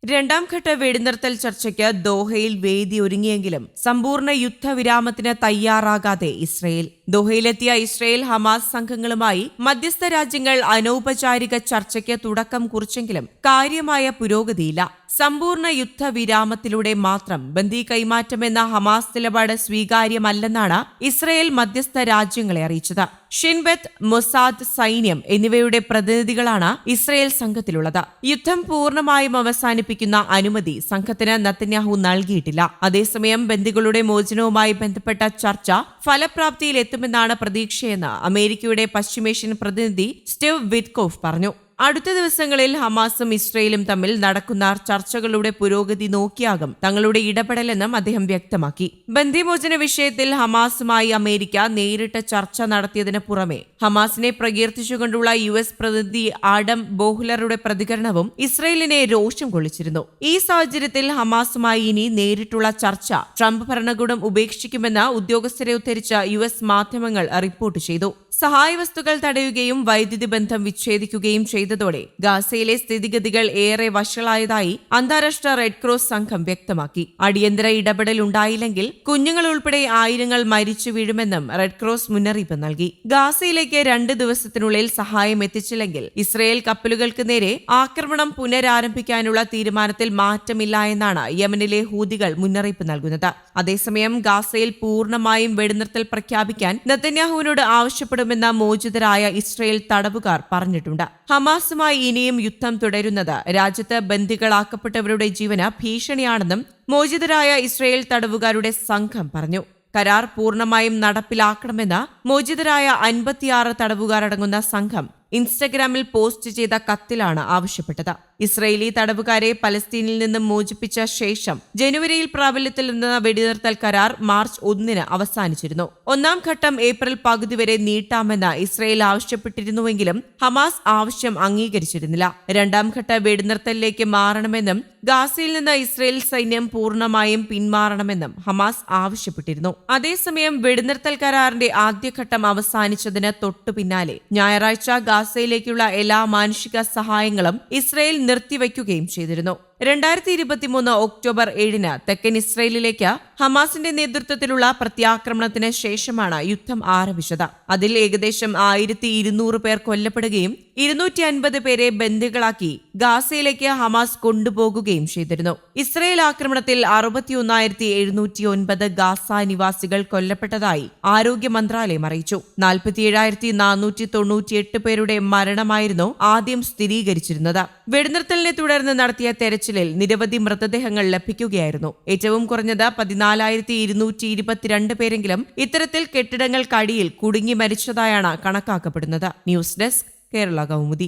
രണ്ടാം ഘട്ട വെടിനിർത്തൽ ചർച്ചയ്ക്ക് ദോഹയിൽ വേദി ഒരുങ്ങിയെങ്കിലും സമ്പൂർണ്ണ യുദ്ധവിരാമത്തിന് തയ്യാറാകാതെ ഇസ്രയേൽ. ദോഹയിലെത്തിയ ഇസ്രയേൽ ഹമാസ് സംഘങ്ങളുമായി മധ്യസ്ഥ രാജ്യങ്ങൾ അനൗപചാരിക ചർച്ചയ്ക്ക് തുടക്കം കുറിച്ചെങ്കിലും കാര്യമായ പുരോഗതിയില്ല. സമ്പൂർണ്ണ യുദ്ധവിരാമത്തിലൂടെ മാത്രം ബന്ദി കൈമാറ്റമെന്ന ഹമാസ് നിലപാട് സ്വീകാര്യമല്ലെന്നാണ് ഇസ്രയേൽ മധ്യസ്ഥ രാജ്യങ്ങളെ അറിയിച്ചത്. ഷിൻബെത്ത്, മൊസാദ്, സൈന്യം എന്നിവയുടെ പ്രതിനിധികളാണ് ഇസ്രയേൽ സംഘത്തിലുള്ളത്. യുദ്ധം പൂർണ്ണമായും അവസാനിപ്പിക്കുന്ന അനുമതി സംഘത്തിന് നെതന്യാഹു നൽകിയിട്ടില്ല. അതേസമയം ബന്ദികളുടെ മോചനവുമായി ബന്ധപ്പെട്ട ചർച്ച ഫലപ്രാപ്തിയിലെത്തുമെന്നാണ് പ്രതീക്ഷയെന്ന് അമേരിക്കയുടെ പശ്ചിമേഷ്യൻ പ്രതിനിധി സ്റ്റീവ് വിറ്റ്കോഫ് പറഞ്ഞു. അടുത്ത ദിവസങ്ങളിൽ ഹമാസും ഇസ്രയേലും തമ്മിൽ നടക്കുന്ന ചർച്ചകളുടെ പുരോഗതി നോക്കിയാകും തങ്ങളുടെ ഇടപെടലെന്നും അദ്ദേഹം വ്യക്തമാക്കി. ബന്ദിമോചന വിഷയത്തിൽ ഹമാസുമായി അമേരിക്ക നേരിട്ട് ചർച്ച നടത്തിയതിന് പുറമെ ഹമാസിനെ പ്രകീർത്തിച്ചുകൊണ്ടുള്ള US പ്രതിനിധി ആഡം ബോഹ്ലറുടെ പ്രതികരണവും ഇസ്രയേലിനെ രോഷം കൊള്ളിച്ചിരുന്നു. ഈ സാഹചര്യത്തിൽ ഹമാസുമായി ഇനി നേരിട്ടുള്ള ചർച്ച ട്രംപ് ഭരണകൂടം ഉപേക്ഷിക്കുമെന്ന് ഉദ്യോഗസ്ഥരെ ഉദ്ധരിച്ച US മാധ്യമങ്ങൾ റിപ്പോർട്ട് ചെയ്തു. സഹായ വസ്തുക്കൾ തടയുകയും വൈദ്യുതി ബന്ധം വിച്ഛേദിക്കുകയും ചെയ്തതോടെ ഗാസയിലെ സ്ഥിതിഗതികൾ ഏറെ വഷളായതായി അന്താരാഷ്ട്ര റെഡ് ക്രോസ് സംഘം വ്യക്തമാക്കി. അടിയന്തര ഇടപെടൽ ഉണ്ടായില്ലെങ്കിൽ കുഞ്ഞുങ്ങൾ ഉൾപ്പെടെ ആയിരങ്ങൾ മരിച്ചു വീഴുമെന്നും റെഡ് ക്രോസ് മുന്നറിയിപ്പ് നൽകി. ഗാസയിലേക്ക് 2 ദിവസത്തിനുള്ളിൽ സഹായം എത്തിച്ചില്ലെങ്കിൽ ഇസ്രയേൽ കപ്പലുകൾക്ക് നേരെ ആക്രമണം പുനരാരംഭിക്കാനുള്ള തീരുമാനത്തിൽ മാറ്റമില്ല എന്നാണ് യമനിലെ ഹൂതികൾ മുന്നറിയിപ്പ് നൽകുന്നത്. അതേസമയം ഗാസയിൽ പൂർണ്ണമായും വെടിനിർത്തൽ പ്രഖ്യാപിക്കാൻ നെതന്യാഹുവിനോട് ആവശ്യപ്പെടും മോചിതരായ ഇസ്രയേൽ തടവുകാർ പറഞ്ഞിട്ടുണ്ട്. ഹമാസുമായി ഇനിയും യുദ്ധം തുടരുന്നത് രാജ്യത്ത് ബന്ദികളാക്കപ്പെട്ടവരുടെ ജീവന് ഭീഷണിയാണെന്നും മോചിതരായ ഇസ്രയേൽ തടവുകാരുടെ സംഘം പറഞ്ഞു. കരാർ പൂർണ്ണമായും നടപ്പിലാക്കണമെന്ന് മോചിതരായ 56 തടവുകാരടങ്ങുന്ന സംഘം ഇൻസ്റ്റഗ്രാമിൽ പോസ്റ്റ് ചെയ്ത കത്തിലാണ് ആവശ്യപ്പെട്ടത്. ഇസ്രയേലി തടവുകാരെ പലസ്തീനിൽ നിന്നും മോചിപ്പിച്ച ശേഷം ജനുവരിയിൽ പ്രാബല്യത്തിൽ നിന്ന വെടിനിർത്തൽ കരാർ മാർച്ച് 1 അവസാനിച്ചിരുന്നു. 1ാം ഘട്ടം ഏപ്രിൽ പകുതി വരെ നീട്ടാമെന്ന് ഇസ്രയേൽ ആവശ്യപ്പെട്ടിരുന്നുവെങ്കിലും ഹമാസ് ആവശ്യം അംഗീകരിച്ചിരുന്നില്ല. 2ാം ഘട്ട വെടിനിർത്തലിലേക്ക് മാറണമെന്നും ഗാസയിൽ നിന്ന് ഇസ്രയേൽ സൈന്യം പൂർണ്ണമായും പിന്മാറണമെന്നും ഹമാസ് ആവശ്യപ്പെട്ടിരുന്നു. അതേസമയം വെടിനിർത്തൽ കരാറിന്റെ ആദ്യഘട്ടം അവസാനിച്ചതിന് തൊട്ടു പിന്നാലെ ഞായറാഴ്ച ഗാസയിലേക്കുള്ള എല്ലാ മാനുഷിക സഹായങ്ങളും ഇസ്രയേൽ നിർത്തിവയ്ക്കുകയും ചെയ്തിരുന്നു. 2023 ഒക്ടോബർ 7 തെക്കൻ ഇസ്രയേലിലേക്ക് ഹമാസിന്റെ നേതൃത്വത്തിലുള്ള പ്രത്യാക്രമണത്തിന് ശേഷമാണ് യുദ്ധം ആരംഭിച്ചത്. അതിൽ ഏകദേശം 1200 പേർ കൊല്ലപ്പെടുകയും 250 പേരെ ബന്ദികളാക്കി ഗാസയിലേക്ക് ഹമാസ് കൊണ്ടുപോകുകയും ചെയ്തിരുന്നു. ഇസ്രയേൽ ആക്രമണത്തിൽ 61,709 ഗാസ നിവാസികൾ കൊല്ലപ്പെട്ടതായി ആരോഗ്യ മന്ത്രാലയം അറിയിച്ചു. 47,498 പേരുടെ മരണമായിരുന്നു ആദ്യം സ്ഥിരീകരിച്ചിരുന്നത്. വെടിനിർത്തലിനെ തുടർന്ന് നടത്തിയ തെരച്ചിലിൽ നിരവധി മൃതദേഹങ്ങൾ ലഭിക്കുകയായിരുന്നു. ഏറ്റവും കുറഞ്ഞത് 14,222 പേരെങ്കിലും ഇത്തരത്തിൽ കെട്ടിടങ്ങൾക്കടിയിൽ കുടുങ്ങി മരിച്ചതായാണ് കണക്കാക്കപ്പെടുന്നത്. News desk, Kerala Kaumudi.